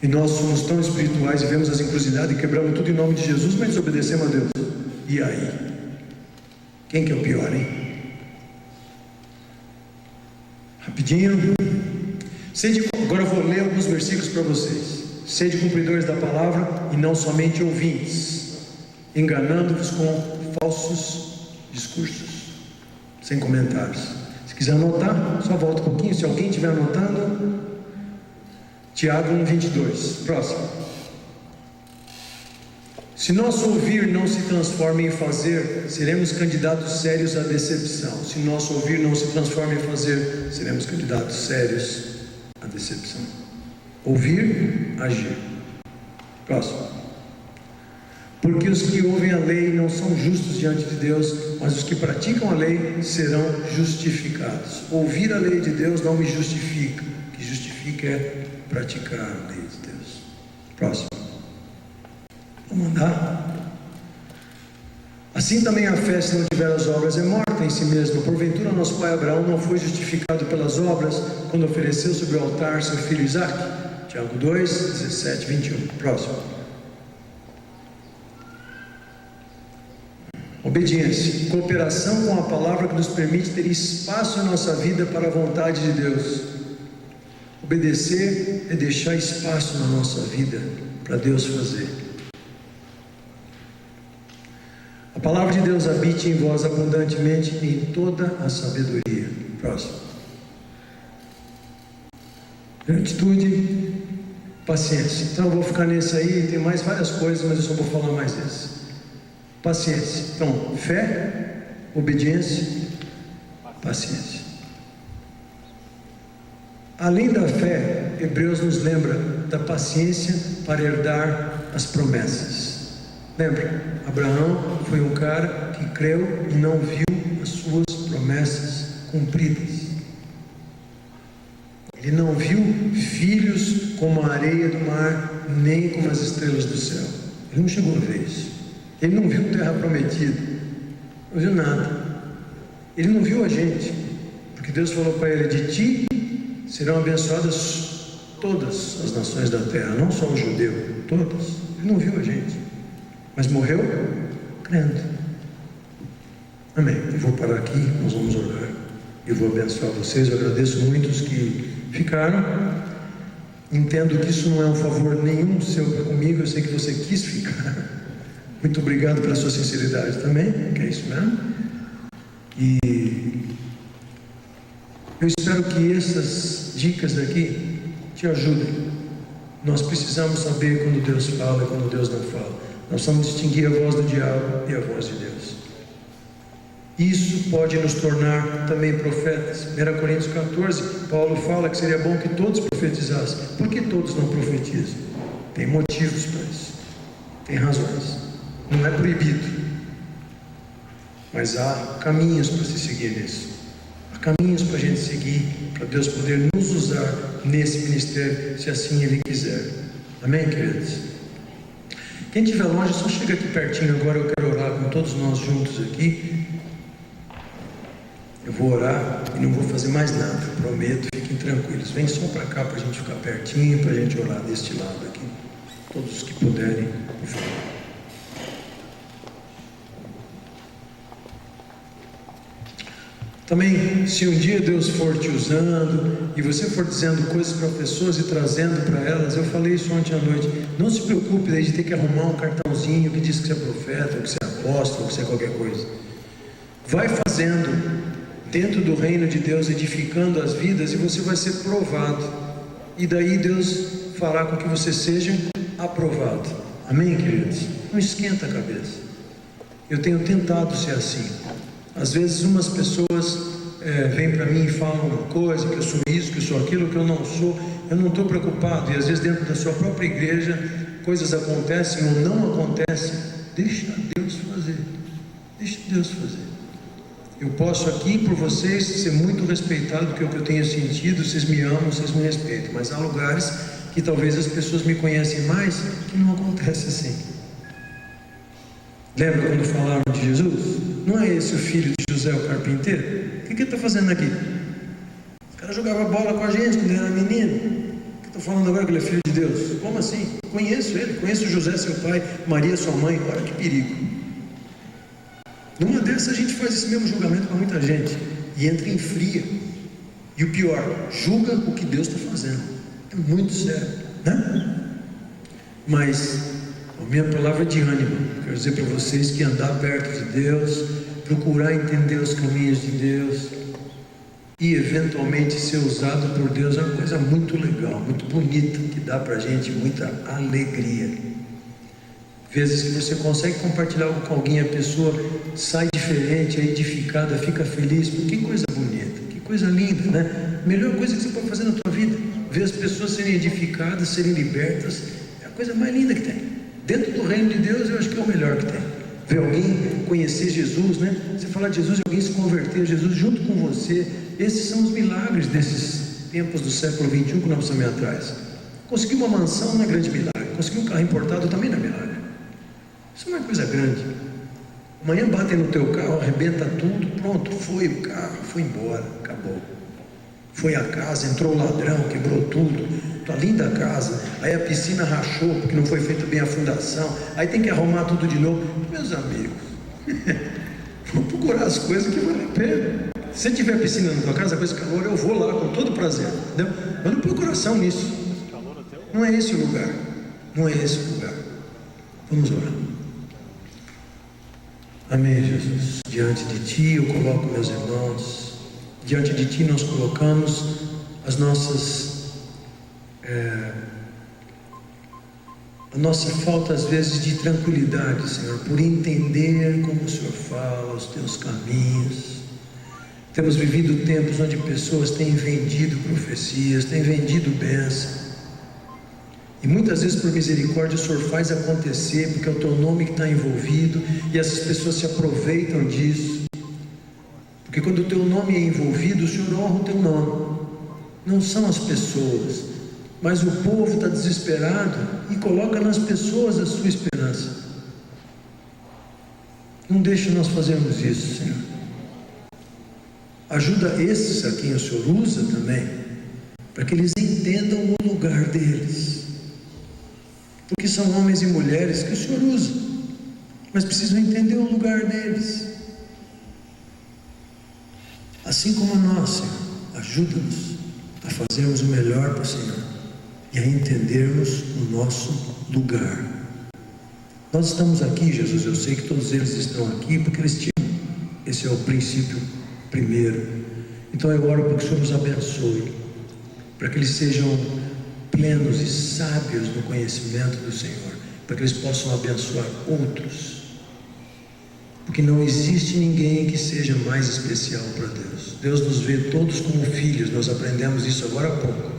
E nós somos tão espirituais e vemos as encruzilhadas e quebramos tudo em nome de Jesus, mas desobedecemos a Deus. E aí? Quem que é o pior, hein? Rapidinho. Agora eu vou ler alguns versículos para vocês. Sede cumpridores da palavra e não somente ouvintes, enganando-vos com falsos discursos. Sem comentários. Se quiser anotar, só volta um pouquinho. Se alguém estiver anotando, Tiago 1:22. Próximo. Se nosso ouvir não se transforma em fazer, seremos candidatos sérios à decepção. Se nosso ouvir não se transforma em fazer, seremos candidatos sérios à decepção. Ouvir, agir. Próximo. Porque os que ouvem a lei não são justos diante de Deus, mas os que praticam a lei serão justificados. Ouvir a lei de Deus não me justifica. O que justifica é praticar a lei de Deus. Próximo. Vamos andar? Assim também a fé, se não tiver as obras, é morta em si mesma. Porventura nosso pai Abraão não foi justificado pelas obras quando ofereceu sobre o altar seu filho Isaque? Tiago 2, 17, 21. Próximo. Obediência. Cooperação com a palavra que nos permite ter espaço em nossa vida para a vontade de Deus. Obedecer é deixar espaço na nossa vida para Deus fazer. A palavra de Deus habite em vós abundantemente em toda a sabedoria. Próximo. Atitude, paciência. Então eu vou ficar nesse aí, tem mais várias coisas, mas eu só vou falar mais esse. Paciência. Então, fé, obediência, paciência. Além da fé, Hebreus nos lembra da paciência para herdar as promessas. Lembra? Abraão foi um cara que creu e não viu as suas promessas cumpridas. Ele não viu filhos como a areia do mar, nem como as estrelas do céu. Ele não chegou a ver isso. Ele não viu terra prometida. Não viu nada. Ele não viu a gente. Porque Deus falou para ele: de ti serão abençoadas todas as nações da terra, não só o judeu, todas. Ele não viu a gente. Mas morreu crendo. Amém. Eu vou parar aqui, nós vamos orar. Eu vou abençoar vocês. Eu agradeço muito os que ficaram. Entendo que isso não é um favor nenhum seu para comigo. Eu sei que você quis ficar. Muito obrigado pela sua sinceridade também, que é isso mesmo. E eu espero que essas dicas aqui te ajudem. Nós precisamos saber quando Deus fala e quando Deus não fala. Nós precisamos distinguir a voz do diabo e a voz de Deus. Isso pode nos tornar também profetas. 1 Coríntios 14, Paulo fala que seria bom que todos profetizassem. Por que todos não profetizam? Tem motivos para isso. Tem razões. Não é proibido. Mas há caminhos para se seguir nisso. Há caminhos para a gente seguir, para Deus poder nos usar nesse ministério, se assim Ele quiser. Amém, queridos? Quem estiver longe, só chega aqui pertinho agora. Eu quero orar com todos nós juntos aqui. Eu vou orar e não vou fazer mais nada, prometo, fiquem tranquilos. Vem só para cá para a gente ficar pertinho, para a gente orar deste lado aqui. Todos que puderem, por favor. Também, se um dia Deus for te usando e você for dizendo coisas para pessoas e trazendo para elas, eu falei isso ontem à noite, não se preocupe de ter que arrumar um cartãozinho que diz que você é profeta, ou que você é apóstolo, ou que você é qualquer coisa. Vai fazendo dentro do reino de Deus, edificando as vidas, e você vai ser provado, e daí Deus fará com que você seja aprovado. Amém, queridos? Não esquenta a cabeça. Eu tenho tentado ser assim. Às vezes umas pessoas vêm para mim e falam uma coisa, que eu sou isso, que eu sou aquilo, que eu não sou. Eu não estou preocupado. E às vezes dentro da sua própria igreja coisas acontecem ou não acontecem. Deixa Deus fazer. Deixa Deus fazer. Eu posso aqui por vocês ser muito respeitado, porque é o que eu tenho sentido. Vocês me amam, vocês me respeitam. Mas há lugares que talvez as pessoas me conhecem mais, que não acontece assim. Lembra quando falaram de Jesus? Não é esse o filho de José, o carpinteiro? O que ele está fazendo aqui? O cara jogava bola com a gente quando ele era menino. O que estou falando agora que ele é filho de Deus? Como assim? Conheço ele, conheço José, seu pai, Maria, sua mãe. Olha que perigo. Numa dessas a gente faz esse mesmo julgamento com muita gente e entra em fria. E o pior, julga o que Deus está fazendo. É muito sério, né? Mas a minha palavra de ânimo, quero dizer para vocês que andar perto de Deus, procurar entender os caminhos de Deus e eventualmente ser usado por Deus é uma coisa muito legal, muito bonita, que dá para a gente muita alegria. Vezes que você consegue compartilhar algo com alguém, a pessoa sai diferente, é edificada, fica feliz. Que coisa bonita, que coisa linda, né? Melhor coisa que você pode fazer na tua vida, ver as pessoas serem edificadas, serem libertas, é a coisa mais linda que tem. Dentro do reino de Deus, eu acho que é o melhor que tem. Ver alguém conhecer Jesus, né? Você falar de Jesus e alguém se converter a Jesus junto com você. Esses são os milagres desses tempos do século XXI que nós precisamos ir atrás. Conseguir uma mansão não é grande milagre. Conseguir um carro importado também não é milagre. Isso não é coisa grande. Amanhã batem no teu carro, arrebenta tudo, pronto, foi o carro, foi embora, acabou. Foi a casa, entrou o ladrão, quebrou tudo, tua linda casa, aí a piscina rachou porque não foi feita bem a fundação, aí tem que arrumar tudo de novo. Meus amigos, vamos procurar as coisas que valem a pena. Se tiver piscina na tua casa, com esse calor, eu vou lá com todo prazer, entendeu? Mas não põe coração nisso. Não é esse o lugar. Não é esse o lugar. Vamos orar. Amém, Jesus. Diante de Ti eu coloco meus irmãos. Diante de Ti nós colocamos as nossas a nossa falta às vezes de tranquilidade, Senhor, por entender como o Senhor fala, os Teus caminhos. Temos vivido tempos onde pessoas têm vendido profecias, têm vendido bênção. E muitas vezes por misericórdia o Senhor faz acontecer, porque é o Teu nome que está envolvido, e essas pessoas se aproveitam disso. Porque quando o Teu nome é envolvido, o Senhor honra o Teu nome. Não são as pessoas, mas o povo está desesperado e coloca nas pessoas a sua esperança. Não deixe nós fazermos isso, Senhor. Ajuda esses a quem o Senhor usa também, para que eles entendam o lugar deles. Porque são homens e mulheres que o Senhor usa, mas precisam entender o lugar deles. Assim como nós, Senhor, ajuda-nos a fazermos o melhor para o Senhor e a entendermos o nosso lugar. Nós estamos aqui, Jesus, eu sei que todos eles estão aqui porque eles te amam. Esse é o princípio primeiro. Então eu oro para que o Senhor nos abençoe, para que eles sejam plenos e sábios no conhecimento do Senhor, para que eles possam abençoar outros, porque não existe ninguém que seja mais especial para Deus. Deus nos vê todos como filhos, nós aprendemos isso agora há pouco.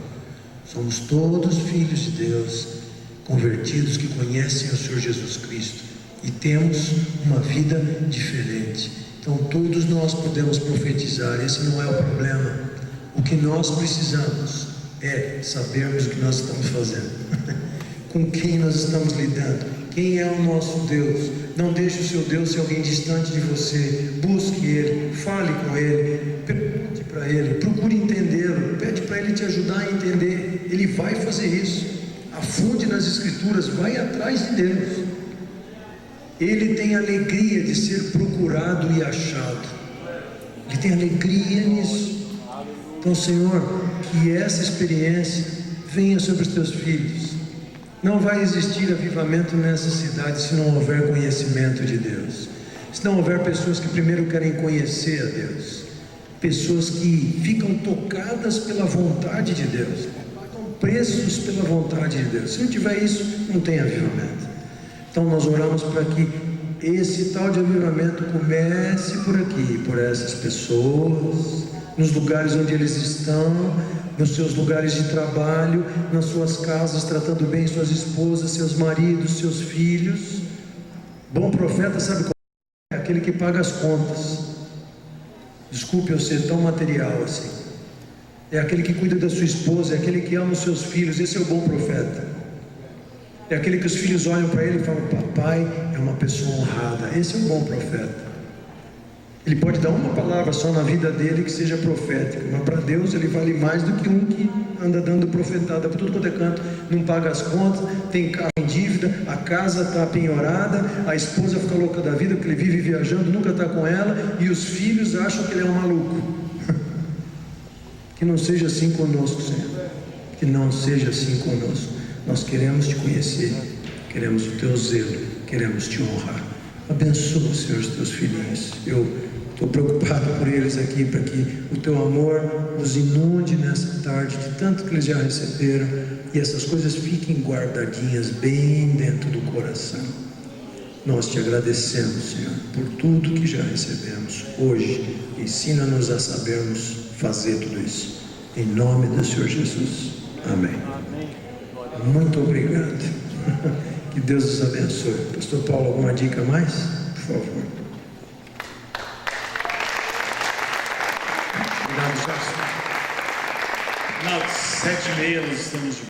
Somos todos filhos de Deus, convertidos, que conhecem o Senhor Jesus Cristo, e temos uma vida diferente. Então todos nós podemos profetizar, esse não é o problema. O que nós precisamos é sabermos o que nós estamos fazendo, com quem nós estamos lidando, quem é o nosso Deus. Não deixe o seu Deus ser alguém distante de você. Busque Ele, fale com Ele, pergunte para Ele, procure entendê-lo, pede para Ele te ajudar a entender. Ele vai fazer isso. Afunde nas Escrituras, vai atrás de Deus. Ele tem alegria de ser procurado e achado. Ele tem alegria nisso. Então, Senhor, que essa experiência venha sobre os teus filhos. Não vai existir avivamento nessa cidade se não houver conhecimento de Deus. Se não houver pessoas que primeiro querem conhecer a Deus, pessoas que ficam tocadas pela vontade de Deus, pagam preços pela vontade de Deus. Se não tiver isso, não tem avivamento. Então nós oramos para que esse tal de avivamento comece por aqui, por essas pessoas, nos lugares onde eles estão, nos seus lugares de trabalho, nas suas casas, tratando bem suas esposas, seus maridos, seus filhos. Bom profeta sabe qual é? Aquele que paga as contas. Desculpe eu ser tão material assim, é aquele que cuida da sua esposa, é aquele que ama os seus filhos. Esse é o bom profeta. É aquele que os filhos olham para ele e falam: papai é uma pessoa honrada. Esse é o bom profeta. Ele pode dar uma palavra só na vida dele que seja profética, mas para Deus ele vale mais do que um que anda dando profetada por tudo quanto é canto, não paga as contas, tem carro em dívida, a casa está penhorada, a esposa fica louca da vida porque ele vive viajando, nunca está com ela, e os filhos acham que ele é um maluco. Que não seja assim conosco, Senhor. Que não seja assim conosco. Nós queremos te conhecer, queremos o teu zelo, queremos te honrar. Abençoa, Senhor, os teus filhinhos. Eu estou preocupado por eles aqui, para que o teu amor nos inunde nessa tarde, de tanto que eles já receberam, e essas coisas fiquem guardadinhas bem dentro do coração. Nós te agradecemos, Senhor, por tudo que já recebemos hoje. Ensina-nos a sabermos fazer tudo isso. Em nome do Senhor Jesus. Amém. Muito obrigado. Que Deus os abençoe. Pastor Paulo, alguma dica a mais? Por favor. Obrigado, Jackson. Final de 7h30, nós estamos de